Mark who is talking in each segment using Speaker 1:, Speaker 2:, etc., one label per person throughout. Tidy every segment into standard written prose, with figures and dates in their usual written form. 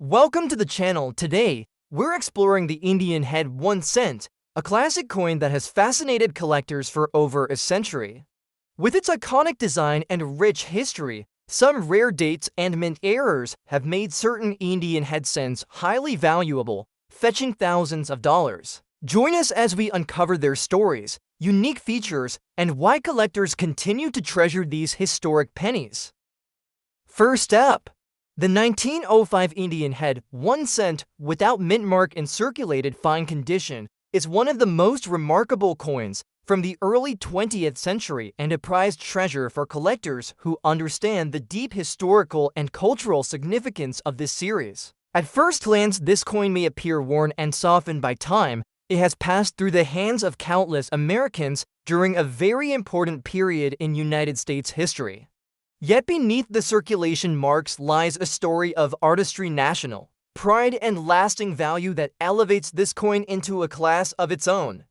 Speaker 1: Welcome to the channel. Today, we're exploring the Indian head 1 cent, a classic coin that has fascinated collectors for over a century. With its iconic design and rich history, some rare dates and mint errors have made certain Indian head cents highly valuable, fetching thousands of dollars. Join us as we uncover their stories, unique features, and why collectors continue to treasure these historic pennies. First up, the 1905 Indian head 1 cent without mint mark in circulated fine condition is one of the most remarkable coins from the early 20th century and a prized treasure for collectors who understand the deep historical and cultural significance of this series. At first glance, this coin may appear worn and softened by time. It has passed through the hands of countless Americans during a very important period in United States history. Yet beneath the circulation marks lies a story of artistry, national pride, and lasting value that elevates this coin into a class of its own.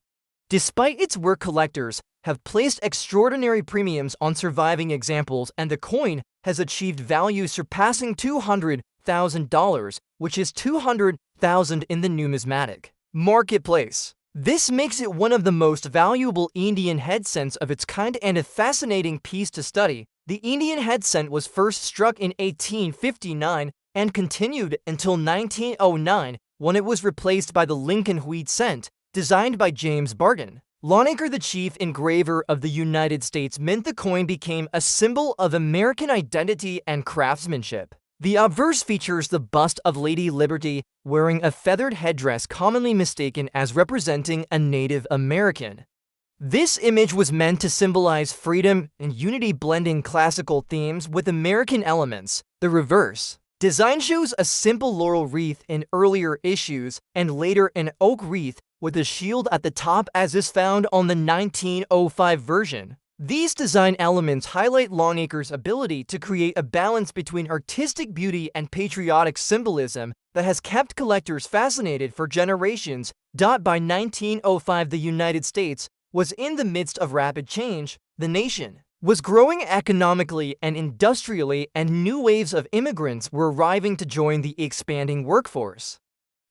Speaker 1: Despite its work, collectors have placed extraordinary premiums on surviving examples, and the coin has achieved value surpassing $200,000, which is $200,000 in the numismatic marketplace. This makes it one of the most valuable Indian head cents of its kind and a fascinating piece to study. The Indian head cent was first struck in 1859 and continued until 1909, when it was replaced by the Lincoln wheat cent, designed by James Barton. Longacre, the chief engraver of the United States Mint, the coin became a symbol of American identity and craftsmanship. The obverse features the bust of Lady Liberty wearing a feathered headdress commonly mistaken as representing a Native American. This image was meant to symbolize freedom and unity, blending classical themes with American elements. The reverse design shows a simple laurel wreath in earlier issues and later an oak wreath with a shield at the top, as is found on the 1905 version. These design elements highlight Longacre's ability to create a balance between artistic beauty and patriotic symbolism that has kept collectors fascinated for generations. By 1905, the United States was in the midst of rapid change. The nation was growing economically and industrially, and new waves of immigrants were arriving to join the expanding workforce.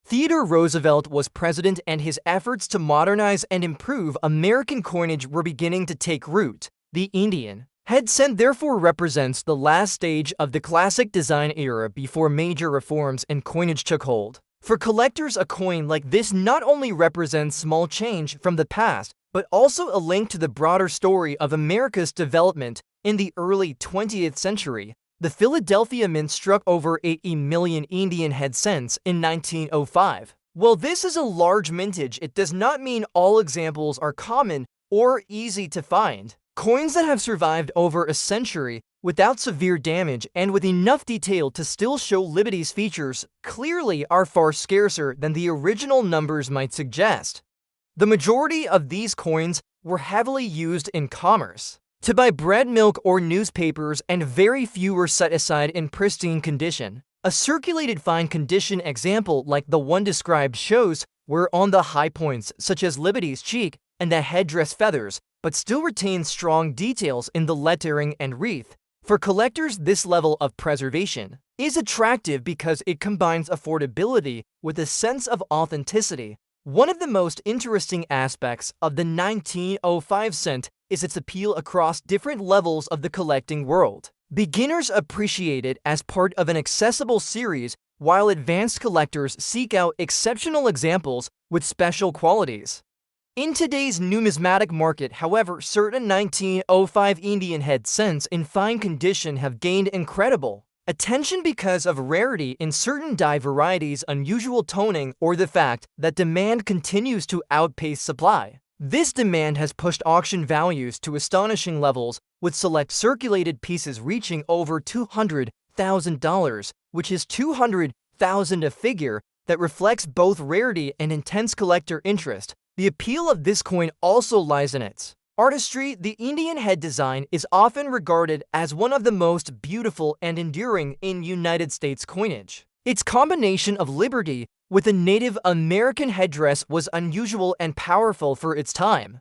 Speaker 1: Theodore Roosevelt was president, and his efforts to modernize and improve American coinage were beginning to take root. The Indian head cent therefore represents the last stage of the classic design era before major reforms in coinage took hold. For collectors, a coin like this not only represents small change from the past, but also a link to the broader story of America's development. In the early 20th century, the Philadelphia Mint struck over 80 million Indian head cents in 1905. While this is a large mintage, it does not mean all examples are common or easy to find. Coins that have survived over a century without severe damage and with enough detail to still show Liberty's features clearly are far scarcer than the original numbers might suggest. The majority of these coins were heavily used in commerce, to buy bread, milk, or newspapers, and very few were set aside in pristine condition. A circulated fine condition example like the one described shows were on the high points, such as Liberty's cheek and the headdress feathers, but still retains strong details in the lettering and wreath. For collectors, this level of preservation is attractive because it combines affordability with a sense of authenticity. One of the most interesting aspects of the 1905 cent is its appeal across different levels of the collecting world. Beginners appreciate it as part of an accessible series, while advanced collectors seek out exceptional examples with special qualities. In today's numismatic market, however, certain 1905 Indian head cents in fine condition have gained incredible attention because of rarity in certain die varieties, unusual toning, or the fact that demand continues to outpace supply. This demand has pushed auction values to astonishing levels, with select circulated pieces reaching over $200,000, which is $200,000, a figure that reflects both rarity and intense collector interest. The appeal of this coin also lies in its artistry. The Indian head design is often regarded as one of the most beautiful and enduring in United States coinage. Its combination of liberty with a Native American headdress was unusual and powerful for its time.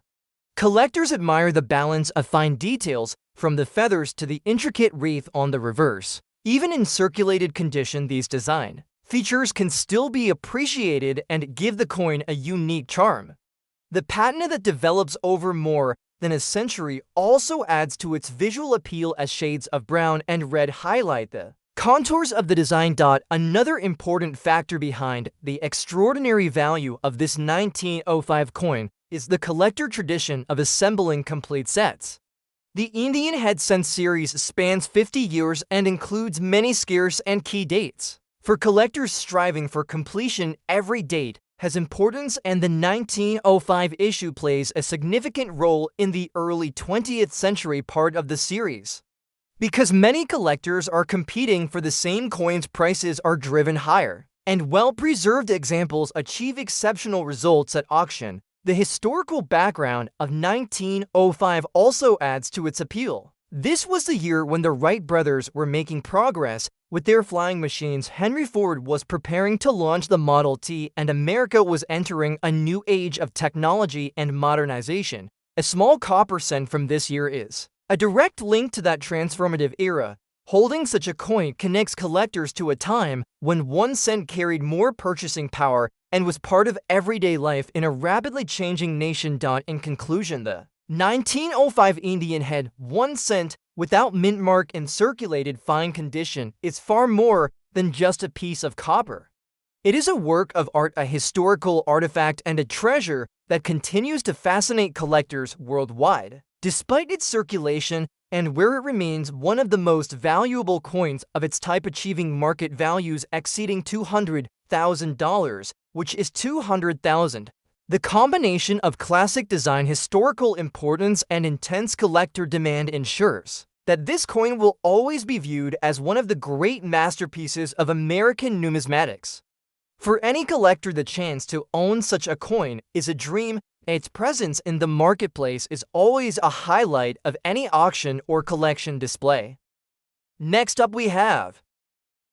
Speaker 1: Collectors admire the balance of fine details, from the feathers to the intricate wreath on the reverse. Even in circulated condition, these design features can still be appreciated and give the coin a unique charm. The patina that develops over more than a century also adds to its visual appeal as shades of brown and red highlight the contours of the design. Another important factor behind the extraordinary value of this 1905 coin is the collector tradition of assembling complete sets. The Indian head cent series spans 50 years and includes many scarce and key dates. For collectors striving for completion, every date has importance, and the 1905 issue plays a significant role in the early 20th century part of the series. Because many collectors are competing for the same coins, prices are driven higher, and well-preserved examples achieve exceptional results at auction. The historical background of 1905 also adds to its appeal. This was the year when the Wright brothers were making progress with their flying machines. Henry Ford was preparing to launch the Model T, and America was entering a new age of technology and modernization. A small copper cent from this year is a direct link to that transformative era. Holding such a coin connects collectors to a time when 1 cent carried more purchasing power and was part of everyday life in a rapidly changing nation. In conclusion, the 1905 Indian head 1 cent without mint mark in circulated fine condition is far more than just a piece of copper. It is a work of art, a historical artifact, and a treasure that continues to fascinate collectors worldwide. Despite its circulation and where it remains one of the most valuable coins of its type, achieving market values exceeding $200,000, which is 200,000. The combination of classic design, historical importance, and intense collector demand ensures that this coin will always be viewed as one of the great masterpieces of American numismatics. For any collector, the chance to own such a coin is a dream. Its presence in the marketplace is always a highlight of any auction or collection display. Next up, we have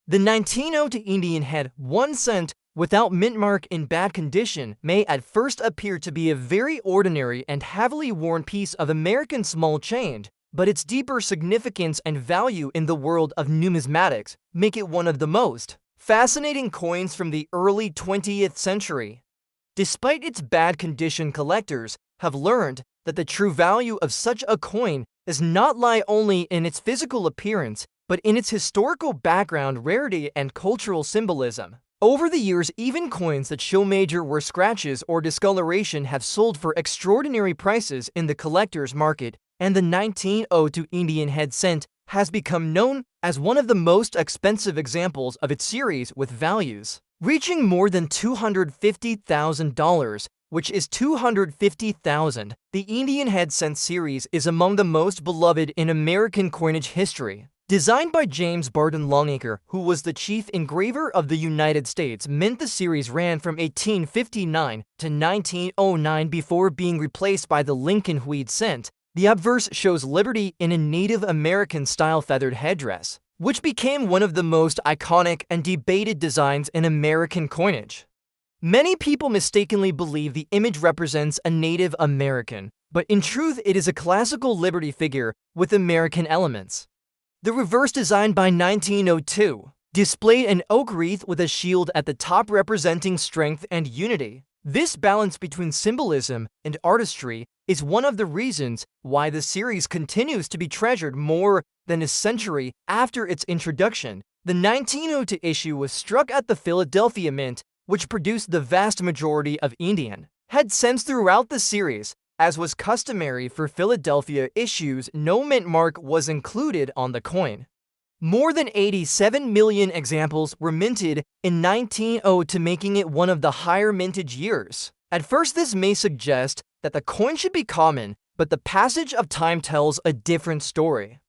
Speaker 1: the 1902 Indian head 1 cent without mint mark in bad condition. May at first appear to be a very ordinary and heavily worn piece of American small change, but its deeper significance and value in the world of numismatics make it one of the most fascinating coins from the early 20th century. Despite its bad condition, collectors have learned that the true value of such a coin does not lie only in its physical appearance, but in its historical background, rarity, and cultural symbolism. Over the years, even coins that show major wear, scratches, or discoloration have sold for extraordinary prices in the collector's market, and the 1902 Indian head cent has become known as one of the most expensive examples of its series, with values reaching more than $250,000, which is 250,000. The Indian head cent series is among the most beloved in American coinage history. Designed by James Barton Longacre, who was the chief engraver of the United States Mint, the series ran from 1859 to 1909 before being replaced by the Lincoln Tweed cent. The obverse shows Liberty in a Native American-style feathered headdress, which became one of the most iconic and debated designs in American coinage. Many people mistakenly believe the image represents a Native American, but in truth it is a classical Liberty figure with American elements. The reverse, designed by 1902, displayed an oak wreath with a shield at the top representing strength and unity. This balance between symbolism and artistry is one of the reasons why the series continues to be treasured more than a century after its introduction. The 1902 issue was struck at the Philadelphia Mint, which produced the vast majority of Indian head cents throughout the series. As was customary for Philadelphia issues, no mint mark was included on the coin. More than 87 million examples were minted in 1902, making it one of the higher mintage years. At first, this may suggest that the coin should be common, but the passage of time tells a different story.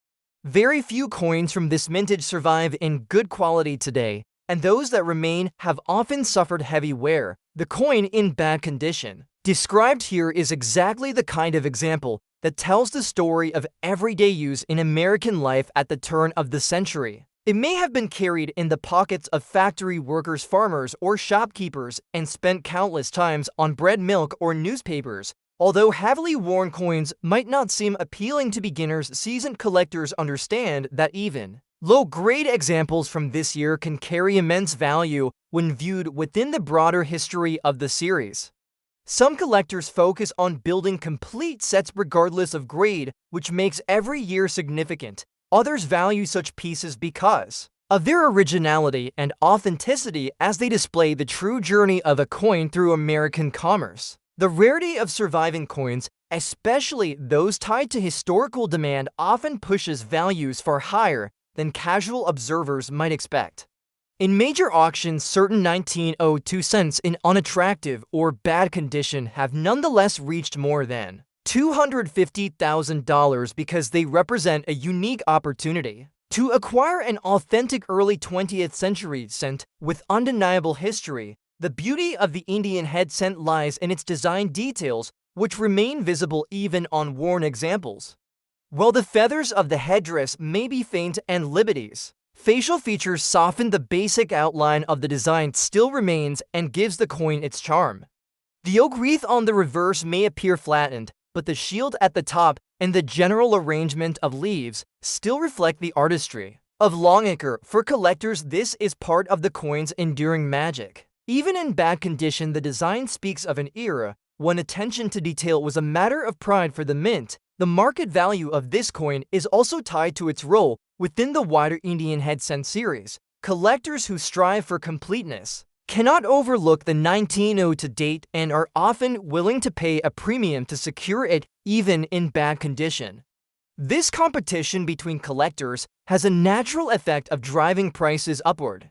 Speaker 1: Very few coins from this mintage survive in good quality today, and those that remain have often suffered heavy wear. The coin in bad condition described here is exactly the kind of example that tells the story of everyday use in American life at the turn of the century. It may have been carried in the pockets of factory workers, farmers, or shopkeepers and spent countless times on bread, milk, or newspapers. Although heavily worn coins might not seem appealing to beginners, seasoned collectors understand that even Low-grade examples from this year can carry immense value when viewed within the broader history of the series. Some collectors focus on building complete sets regardless of grade, which makes every year significant. Others value such pieces because of their originality and authenticity as they display the true journey of a coin through American commerce. The rarity of surviving coins, especially those tied to historical demand, often pushes values far higher than casual observers might expect. In major auctions, certain 1902 cents in unattractive or bad condition have nonetheless reached more than $250,000 because they represent a unique opportunity to acquire an authentic early 20th century cent with undeniable history. The beauty of the Indian head cent lies in its design details, which remain visible even on worn examples. While the feathers of the headdress may be faint and liberties, facial features soften the basic outline of the design still remains and gives the coin its charm. The oak wreath on the reverse may appear flattened, but the shield at the top and the general arrangement of leaves still reflect the artistry of Longacre. For collectors, this is part of the coin's enduring magic. Even in bad condition, the design speaks of an era when attention to detail was a matter of pride for the mint. The market value of this coin is also tied to its role within the wider Indian head cent series. Collectors who strive for completeness cannot overlook the 1902 to date and are often willing to pay a premium to secure it even in bad condition. This competition between collectors has a natural effect of driving prices upward.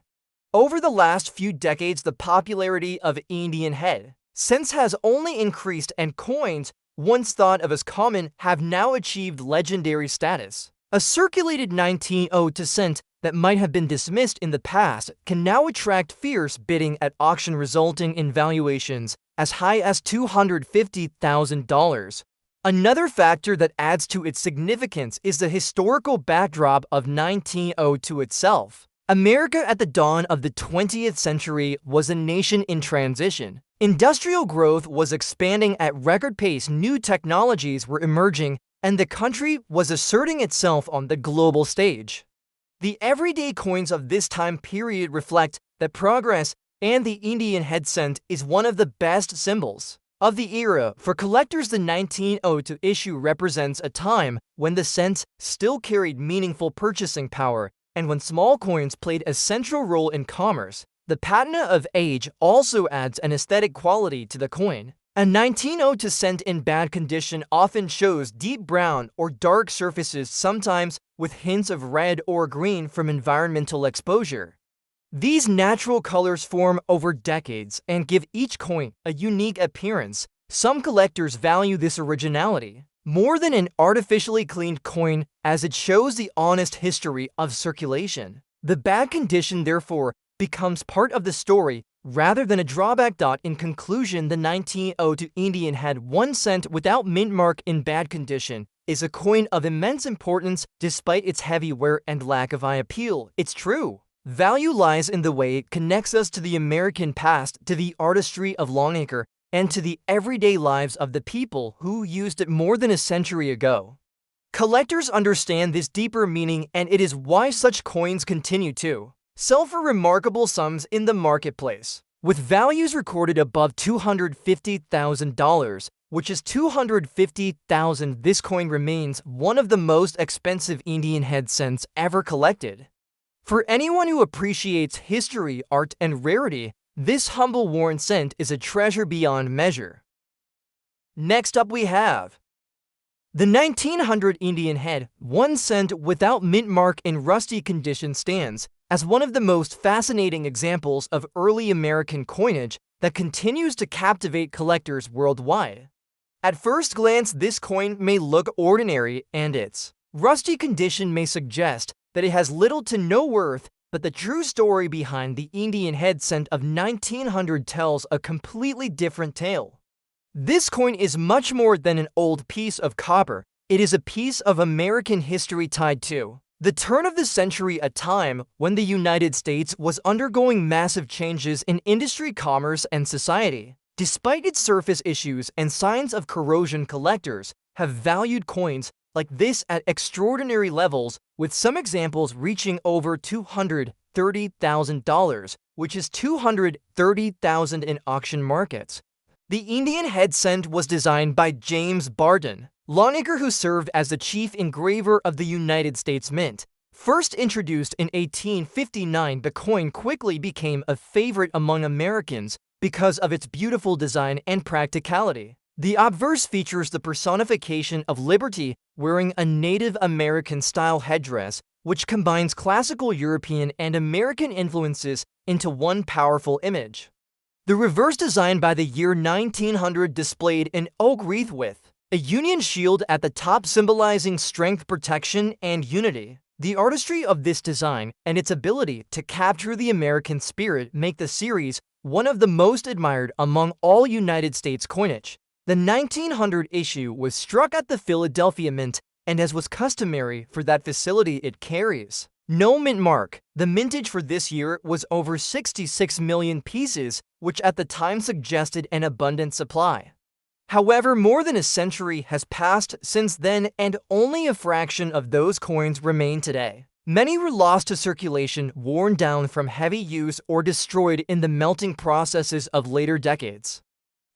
Speaker 1: Over the last few decades, the popularity of Indian head cents has only increased, and coins once thought of as common have now achieved legendary status. A circulated 1902 cent that might have been dismissed in the past can now attract fierce bidding at auction, resulting in valuations as high as $250,000. Another factor that adds to its significance is the historical backdrop of 1902 itself. America at the dawn of the 20th century was a nation in transition. Industrial growth was expanding at record pace, new technologies were emerging, and the country was asserting itself on the global stage. The everyday coins of this time period reflect that progress, and the Indian head cent is one of the best symbols of the era. For collectors, the 1902 issue represents a time when the cent still carried meaningful purchasing power, and when small coins played a central role in commerce. The patina of age also adds an aesthetic quality to the coin. A 1902 cent in bad condition often shows deep brown or dark surfaces, sometimes with hints of red or green from environmental exposure. These natural colors form over decades and give each coin a unique appearance. Some collectors value this originality more than an artificially cleaned coin, as it shows the honest history of circulation. The bad condition, therefore, becomes part of the story rather than a drawback. In conclusion, the 1902 Indian head 1 cent without mint mark in bad condition is a coin of immense importance despite its heavy wear and lack of eye appeal. Its true value lies in the way it connects us to the American past, to the artistry of Longacre, and to the everyday lives of the people who used it more than a century ago. Collectors understand this deeper meaning, and it is why such coins continue to sell for remarkable sums in the marketplace. With values recorded above $250,000, which is $250,000, this coin remains one of the most expensive Indian head cents ever collected. For anyone who appreciates history, art, and rarity, this humble worn cent is a treasure beyond measure. Next up, we have the 1900 Indian head 1 cent without mint mark in rusty condition stands as one of the most fascinating examples of early American coinage that continues to captivate collectors worldwide. At first glance, this coin may look ordinary, and its rusty condition may suggest that it has little to no worth, but the true story behind the Indian head cent of 1900 tells a completely different tale. This coin is much more than an old piece of copper. It is a piece of American history tied to the turn of the century, a time when the United States was undergoing massive changes in industry, commerce, and society. Despite its surface issues and signs of corrosion, collectors have valued coins like this at extraordinary levels, with some examples reaching over $230,000, which is $230,000 in auction markets. The Indian head cent was designed by James Barton, lawmaker who served as the chief engraver of the United States Mint. First introduced in 1859, the coin quickly became a favorite among Americans because of its beautiful design and practicality. The obverse features the personification of liberty wearing a Native American-style headdress, which combines classical European and American influences into one powerful image. The reverse design by the year 1900 displayed an oak wreath with a Union shield at the top symbolizing strength, protection, and unity. The artistry of this design and its ability to capture the American spirit make the series one of the most admired among all United States coinage. The 1900 issue was struck at the Philadelphia Mint, and as was customary for that facility, it carries no mint mark. The mintage for this year was over 66 million pieces, which at the time suggested an abundant supply. However, more than a century has passed since then, and only a fraction of those coins remain today. Many were lost to circulation, worn down from heavy use, or destroyed in the melting processes of later decades.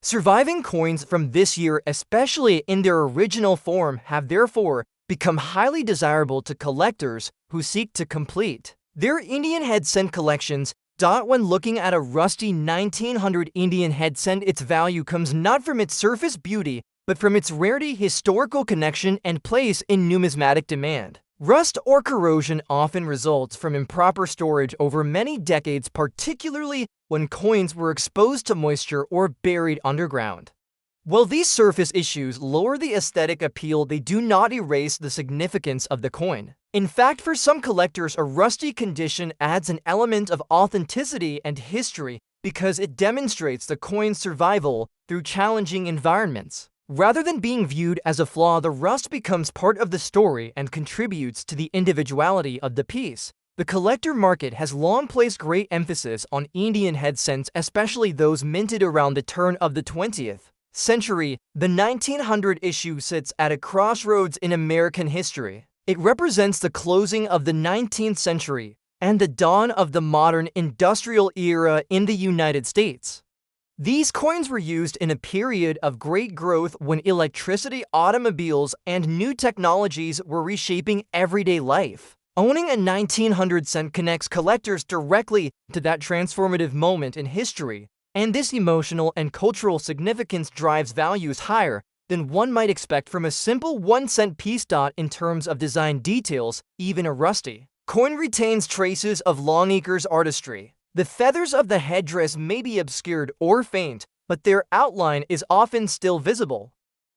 Speaker 1: Surviving coins from this year, especially in their original form, have therefore become highly desirable to collectors who seek to complete their Indian head cent collections. When looking at a rusty 1900 Indian head cent, its value comes not from its surface beauty, but from its rarity, historical connection, and place in numismatic demand. Rust or corrosion often results from improper storage over many decades, particularly when coins were exposed to moisture or buried underground. While these surface issues lower the aesthetic appeal, they do not erase the significance of the coin. In fact, for some collectors, a rusty condition adds an element of authenticity and history because it demonstrates the coin's survival through challenging environments. Rather than being viewed as a flaw, the rust becomes part of the story and contributes to the individuality of the piece. The collector market has long placed great emphasis on Indian head cents, especially those minted around the turn of the 20th century. The 1900 issue sits at a crossroads in American history. It represents the closing of the 19th century and the dawn of the modern industrial era in the United States. These coins were used in a period of great growth when electricity, automobiles, and new technologies were reshaping everyday life. Owning a 1900 cent connects collectors directly to that transformative moment in history, and this emotional and cultural significance drives values higher than one might expect from a simple 1-cent piece. In terms of design details, even a rusty coin retains traces of Longacre's artistry. The feathers of the headdress may be obscured or faint, but their outline is often still visible.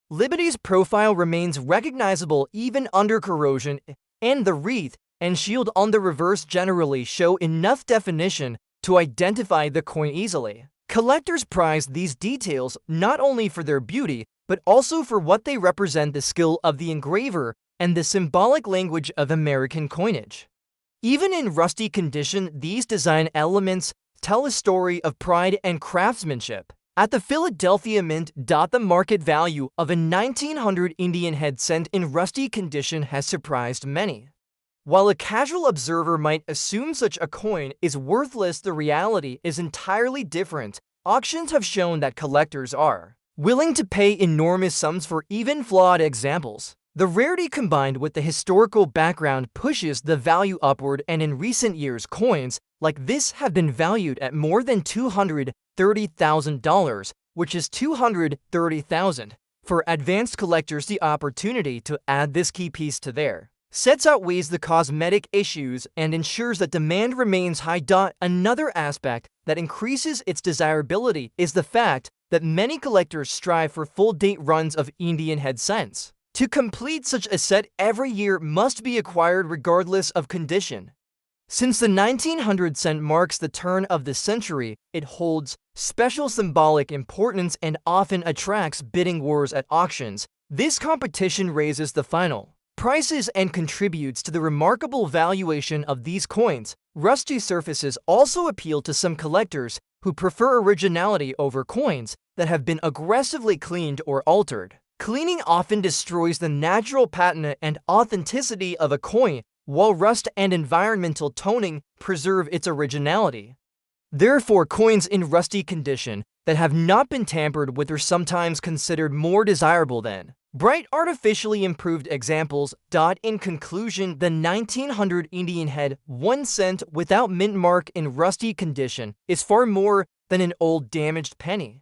Speaker 1: Liberty's profile remains recognizable even under corrosion, and the wreath and shield on the reverse generally show enough definition to identify the coin easily. Collectors prize these details not only for their beauty, but also for what they represent: the skill of the engraver and the symbolic language of American coinage. Even in rusty condition, these design elements tell a story of pride and craftsmanship. At the Philadelphia Mint, the market value of a 1900 Indian head cent in rusty condition has surprised many. While a casual observer might assume such a coin is worthless, the reality is entirely different. Auctions have shown that collectors are willing to pay enormous sums for even flawed examples. The rarity combined with the historical background pushes the value upward, and in recent years, coins like this have been valued at more than $230,000, which is $230,000. For advanced collectors, the opportunity to add this key piece to their sets outweighs the cosmetic issues and ensures that demand remains high. Another aspect that increases its desirability is the fact that many collectors strive for full-date runs of Indian head cents. To complete such a set, every year must be acquired regardless of condition. Since the 1900 cent marks the turn of the century, it holds special symbolic importance and often attracts bidding wars at auctions. This competition raises the final prices and contributes to the remarkable valuation of these coins. Rusty surfaces also appeal to some collectors who prefer originality over coins that have been aggressively cleaned or altered. Cleaning often destroys the natural patina and authenticity of a coin, while rust and environmental toning preserve its originality. Therefore, coins in rusty condition that have not been tampered with are sometimes considered more desirable than bright artificially improved examples. In conclusion, the 1900 Indian head 1 cent without mint mark in rusty condition is far more than an old damaged penny.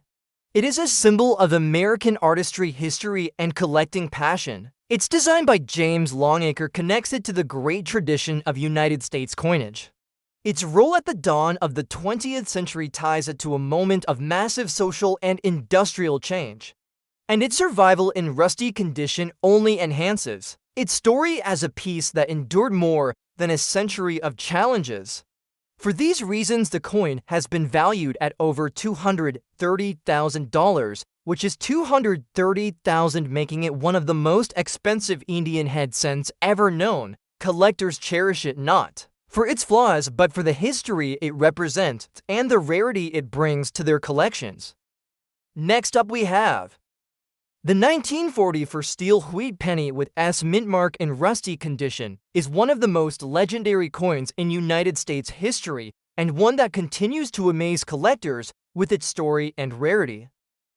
Speaker 1: It is a symbol of American artistry, history, and collecting passion. Its design by James Longacre connects it to the great tradition of United States coinage. Its role at the dawn of the 20th century ties it to a moment of massive social and industrial change. And its survival in rusty condition only enhances its story as a piece that endured more than a century of challenges. For these reasons, the coin has been valued at over $230,000, which is $230,000, making it one of the most expensive Indian head cents ever known. Collectors cherish it not for its flaws, but for the history it represents and the rarity it brings to their collections. Next up we have the 1940 for steel wheat penny with S mint mark in rusty condition is one of the most legendary coins in United States history and one that continues to amaze collectors with its story and rarity.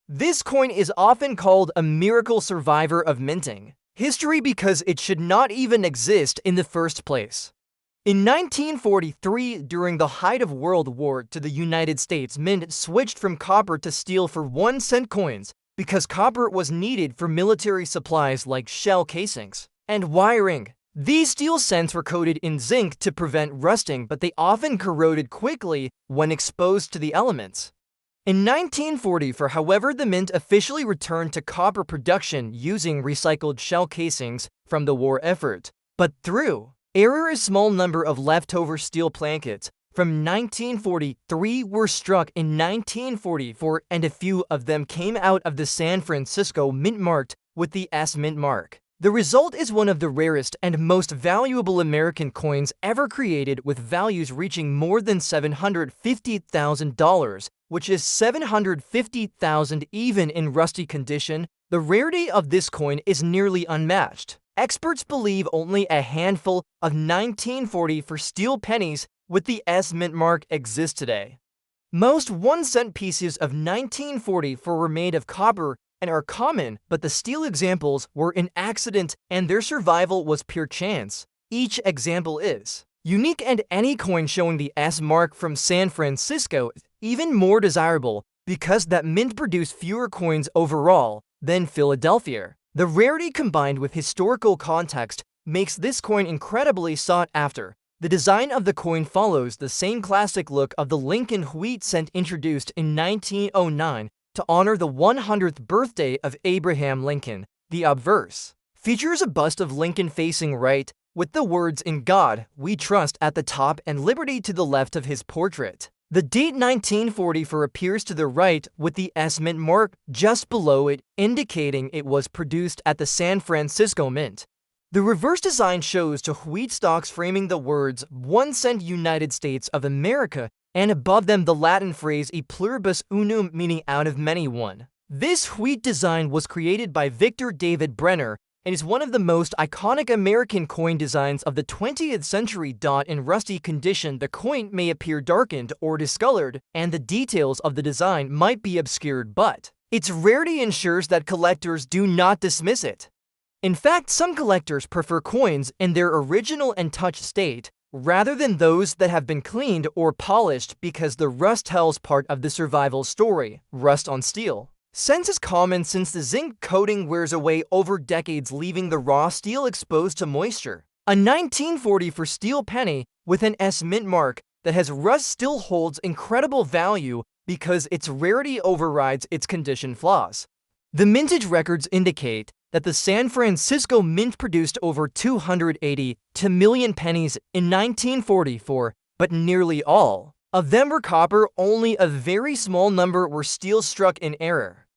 Speaker 1: This coin is often called a miracle survivor of minting history because it should not even exist in the first place. In 1943, during the height of World War II, the United States Mint switched from copper to steel for 1 cent coins because copper was needed for military supplies like shell casings and wiring. These steel cents were coated in zinc to prevent rusting, but they often corroded quickly when exposed to the elements. In 1944, however, the mint officially returned to copper production using recycled shell casings from the war effort, but through a small number of leftover steel plankets from 1943 were struck in 1944, and a few of them came out of the San Francisco Mint marked with the S mint mark. The result is one of the rarest and most valuable American coins ever created, with values reaching more than $750,000, which is $750,000 even in rusty condition. The rarity of this coin is nearly unmatched. Experts believe only a handful of 1940 for steel pennies with the S mint mark exist today. Most 1 cent pieces of 1940 were made of copper and are common, but the steel examples were an accident and their survival was pure chance. Each example is unique, and any coin showing the S mark from San Francisco is even more desirable because that mint produced fewer coins overall than Philadelphia. The rarity combined with historical context makes this coin incredibly sought after. The design of the coin follows the same classic look of the Lincoln wheat cent introduced in 1909 to honor the 100th birthday of Abraham Lincoln. The obverse features a bust of Lincoln facing right, with the words "In God We Trust" at the top and "Liberty" to the left of his portrait. The date 1944 appears to the right with the S mint mark just below it, indicating it was produced at the San Francisco Mint. The reverse design shows two wheat stalks framing the words 1 cent United States of America, and above them the Latin phrase e pluribus unum, meaning out of many one. This wheat design was created by Victor David Brenner and is one of the most iconic American coin designs of the 20th century. In rusty condition, the coin may appear darkened or discolored, and the details of the design might be obscured, but its rarity ensures that collectors do not dismiss it. In fact, some collectors prefer coins in their original and touch state rather than those that have been cleaned or polished because the rust tells part of the survival story. Rust on steel cents is common since the zinc coating wears away over decades, leaving the raw steel exposed to moisture. A 1940 for steel penny with an S mint mark that has rust still holds incredible value because its rarity overrides its condition flaws. The mintage records indicate that the San Francisco Mint produced over 282 million pennies in 1944, but nearly all of them were copper. Only a very small number were steel, struck in error.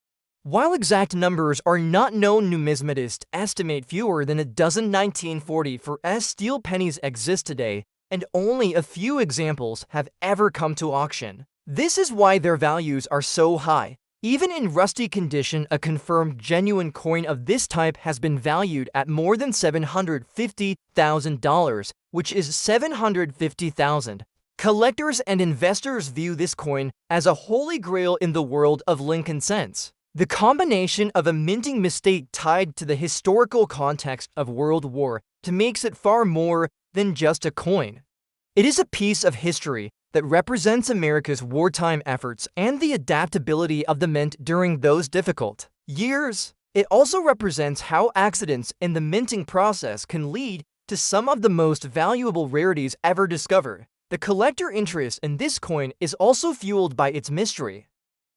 Speaker 1: While exact numbers are not known, numismatists estimate fewer than a dozen 1940 for S steel pennies exist today, and only a few examples have ever come to auction. This is why their values are so high. Even in rusty condition, a confirmed genuine coin of this type has been valued at more than $750,000, which is $750,000. Collectors and investors view this coin as a holy grail in the world of Lincoln cents. The combination of a minting mistake tied to the historical context of World War II makes it far more than just a coin. It is a piece of history that represents America's wartime efforts and the adaptability of the mint during those difficult years. It also represents how accidents in the minting process can lead to some of the most valuable rarities ever discovered. The collector interest in this coin is also fueled by its mystery.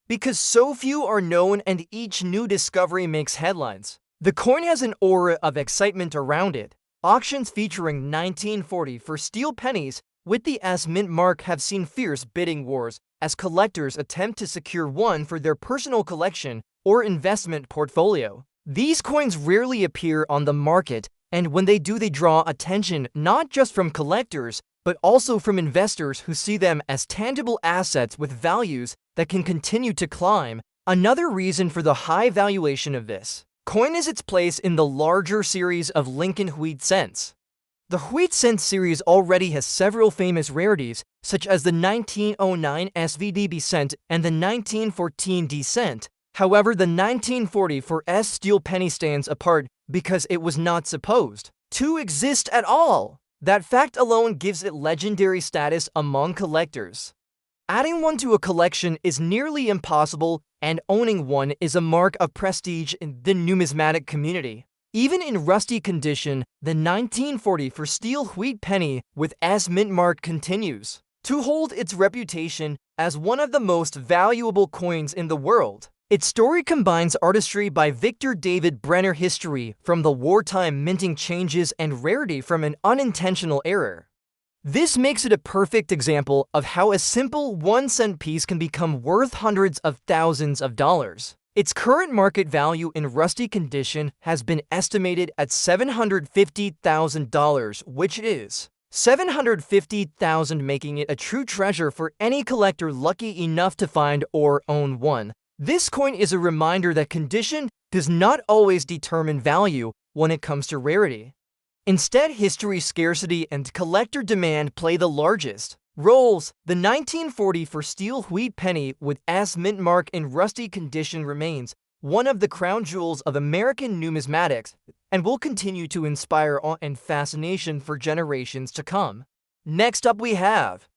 Speaker 1: Because so few are known and each new discovery makes headlines, the coin has an aura of excitement around it. Auctions featuring 1940 for steel pennies with the S mint mark have seen fierce bidding wars as collectors attempt to secure one for their personal collection or investment portfolio. These coins rarely appear on the market, and when they do, they draw attention not just from collectors, but also from investors who see them as tangible assets with values that can continue to climb. Another reason for the high valuation of this coin is its place in the larger series of Lincoln wheat cents. The wheat cent series already has several famous rarities, such as the 1909 SVDB cent and the 1914 D cent. However, the 1940 for S steel penny stands apart because it was not supposed to exist at all. That fact alone gives it legendary status among collectors. Adding one to a collection is nearly impossible, and owning one is a mark of prestige in the numismatic community. Even in rusty condition, the 1940 for steel wheat penny with S mint mark continues to hold its reputation as one of the most valuable coins in the world. Its story combines artistry by Victor David Brenner, history from the wartime minting changes, and rarity from an unintentional error. This makes it a perfect example of how a simple 1-cent piece can become worth hundreds of thousands of dollars. Its current market value in rusty condition has been estimated at $750,000, which is $750,000, making it a true treasure for any collector lucky enough to find or own one. This coin is a reminder that condition does not always determine value when it comes to rarity. Instead, history, scarcity, and collector demand play the largest roles. The 1940 for steel wheat penny with S mint mark in rusty condition remains one of the crown jewels of American numismatics and will continue to inspire awe and fascination for generations to come. Next up, we have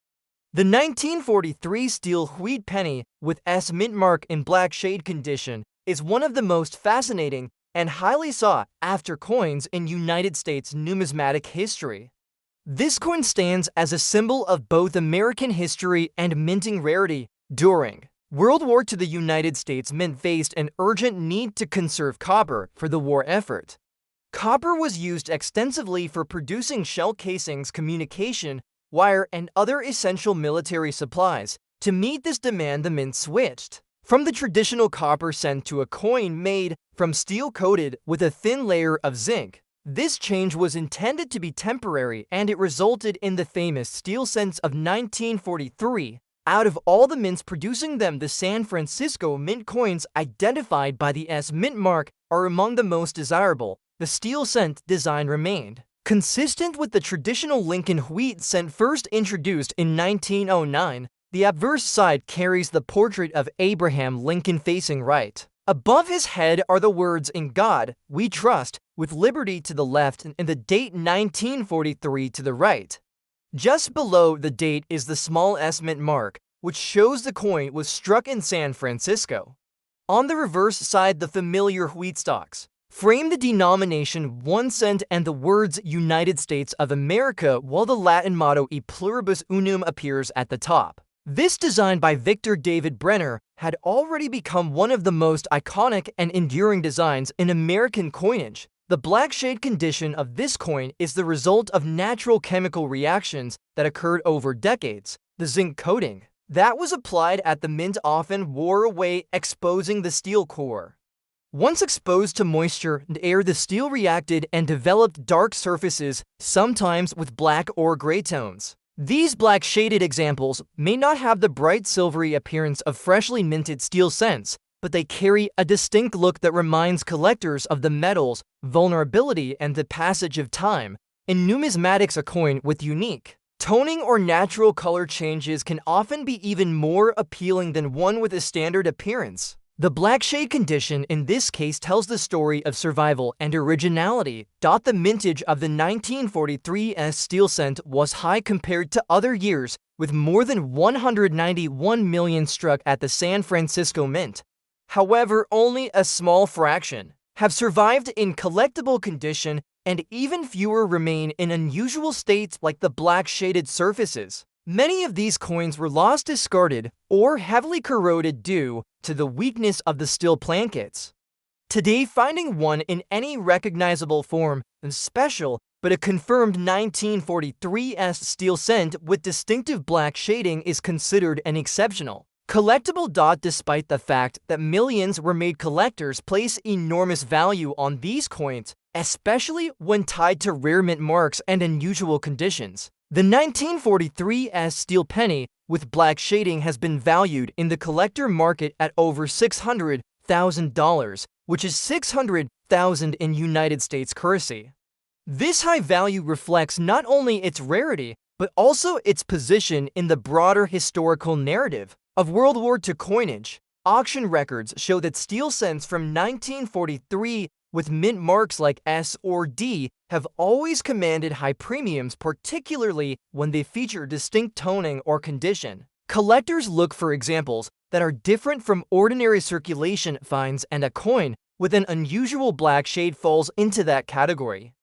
Speaker 1: the 1943 steel wheat penny with S mint mark in black shade condition is one of the most fascinating and highly sought after coins in United States numismatic history. This coin stands as a symbol of both American history and minting rarity. During World War II, the United States Mint faced an urgent need to conserve copper for the war effort. Copper was used extensively for producing shell casings, communication, wire, and other essential military supplies. To meet this demand, the mint switched from the traditional copper cent to a coin made from steel coated with a thin layer of zinc. This change was intended to be temporary, and it resulted in the famous steel cents of 1943. Out of all the mints producing them, the San Francisco Mint coins identified by the S mint mark are among the most desirable. The steel cent design remained consistent with the traditional Lincoln wheat cent first introduced in 1909. The obverse side carries the portrait of Abraham Lincoln facing right. Above his head are the words "In God We Trust," with liberty to the left and the date 1943 to the right. Just below the date is the small S mint mark, which shows the coin was struck in San Francisco. On the reverse side, the familiar wheat stalks frame the denomination 1 cent and the words United States of America, while the Latin motto E pluribus unum appears at the top. This design by Victor David Brenner had already become one of the most iconic and enduring designs in American coinage. The black shade condition of this coin is the result of natural chemical reactions that occurred over decades. The zinc coating that was applied at the mint often wore away, exposing the steel core. Once exposed to moisture and air, the steel reacted and developed dark surfaces, sometimes with black or gray tones. These black shaded examples may not have the bright silvery appearance of freshly minted steel cents, but they carry a distinct look that reminds collectors of the metal's vulnerability and the passage of time. In numismatics, a coin with unique toning or natural color changes can often be even more appealing than one with a standard appearance. The black shade condition in this case tells the story of survival and originality. The mintage of the 1943's steel cent was high compared to other years, with more than 191 million struck at the San Francisco Mint. However, only a small fraction have survived in collectible condition, and even fewer remain in unusual states like the black shaded surfaces. Many of these coins were lost, discarded, or heavily corroded due to the weakness of the steel plankets. Today, finding one in any recognizable form is special, but a confirmed 1943's steel cent with distinctive black shading is considered an exceptional collectible. Despite the fact that millions were made, collectors place enormous value on these coins, especially when tied to rare mint marks and unusual conditions. The 1943's steel penny with black shading has been valued in the collector market at over $600,000, which is $600,000 in United States currency. This high value reflects not only its rarity, but also its position in the broader historical narrative of World War II coinage. Auction records show that steel cents from 1943 with mint marks like S or D have always commanded high premiums, particularly when they feature distinct toning or condition. Collectors look for examples that are different from ordinary circulation finds, and a coin with an unusual black shade falls into that category.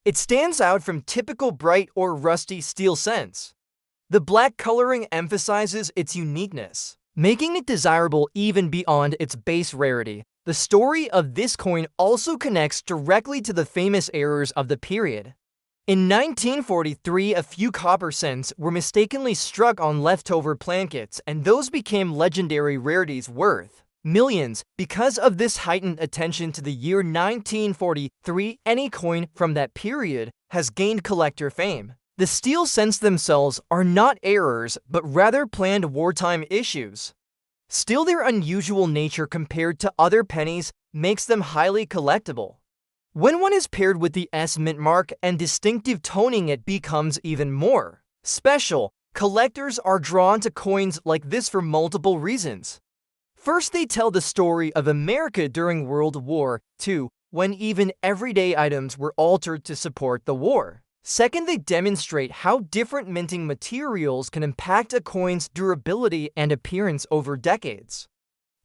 Speaker 1: It stands out from typical bright or rusty steel cents. The black coloring emphasizes its uniqueness, making it desirable even beyond its base rarity. The story of this coin also connects directly to the famous errors of the period. In 1943, a few copper cents were mistakenly struck on leftover plankets, and those became legendary rarities worth millions. Because of this heightened attention to the year 1943, any coin from that period has gained collector fame. The steel cents themselves are not errors, but rather planned wartime issues. Still, their unusual nature compared to other pennies makes them highly collectible. When one is paired with the S mint mark and distinctive toning, it becomes even more special. Collectors are drawn to coins like this for multiple reasons. First, they tell the story of America during World War II, when even everyday items were altered to support the war. Second, they demonstrate how different minting materials can impact a coin's durability and appearance over decades.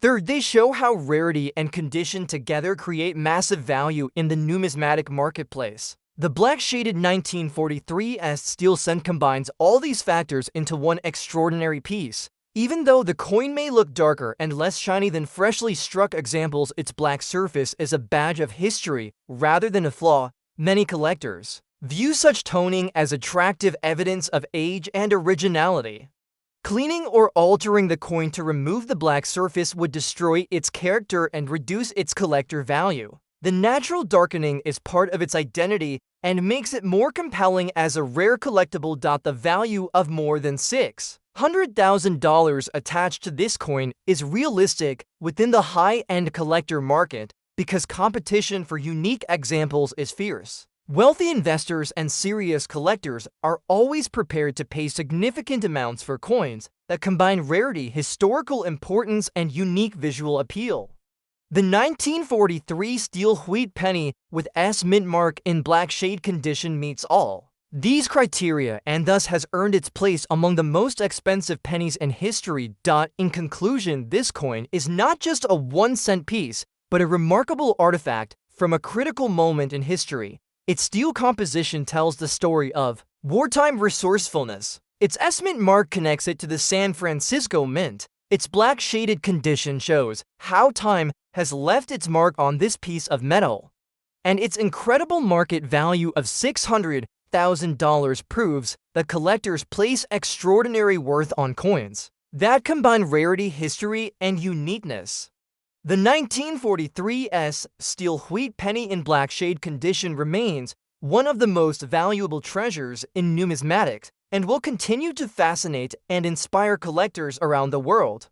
Speaker 1: Third, they show how rarity and condition together create massive value in the numismatic marketplace. The black-shaded 1943's steel cent combines all these factors into one extraordinary piece. Even though the coin may look darker and less shiny than freshly struck examples, its black surface is a badge of history rather than a flaw. Many collectors view such toning as attractive evidence of age and originality. Cleaning or altering the coin to remove the black surface would destroy its character and reduce its collector value. The natural darkening is part of its identity and makes it more compelling as a rare collectible. The value of more than $600,000 attached to this coin is realistic within the high-end collector market because competition for unique examples is fierce. Wealthy investors and serious collectors are always prepared to pay significant amounts for coins that combine rarity, historical importance, and unique visual appeal. The 1943 steel wheat penny with S mint mark in black shade condition meets all these criteria and thus has earned its place among the most expensive pennies in history. In conclusion, this coin is not just a 1-cent piece, but a remarkable artifact from a critical moment in history. Its steel composition tells the story of wartime resourcefulness. Its S mint mark connects it to the San Francisco Mint. Its black shaded condition shows how time has left its mark on this piece of metal. And its incredible market value of $600,000 proves that collectors place extraordinary worth on coins that combine rarity, history, and uniqueness. The 1943's steel wheat penny in black shade condition remains one of the most valuable treasures in numismatics and will continue to fascinate and inspire collectors around the world.